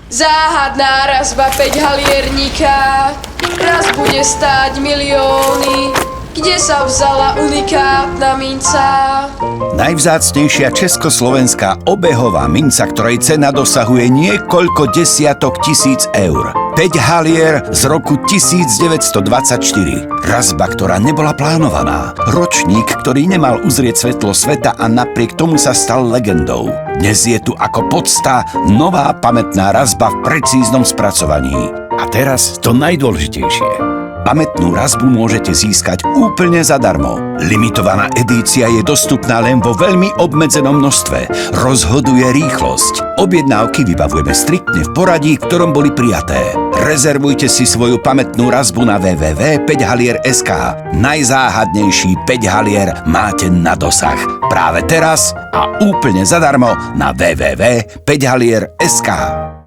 Záhadná razba 5 halierníka, raz bude stáť milióny. Kde sa vzala unikátna minca? Najvzácnejšia československá obehová minca, ktorej cena dosahuje niekoľko desiatok tisíc eur. 5 halier z roku 1924. Razba, ktorá nebola plánovaná. Ročník, ktorý nemal uzrieť svetlo sveta a napriek tomu sa stal legendou. Dnes je tu ako podsta nová pamätná razba v precíznom spracovaní. A teraz to najdôležitejšie. Pamätnú razbu môžete získať úplne zadarmo. Limitovaná edícia je dostupná len vo veľmi obmedzenom množstve. Rozhoduje rýchlosť. Objednávky vybavujeme striktne v poradí, v ktorom boli prijaté. Rezervujte si svoju pamätnú razbu na www.5halier.sk. Najzáhadnejší 5 halier máte na dosah. Práve teraz a úplne zadarmo na www.5halier.sk.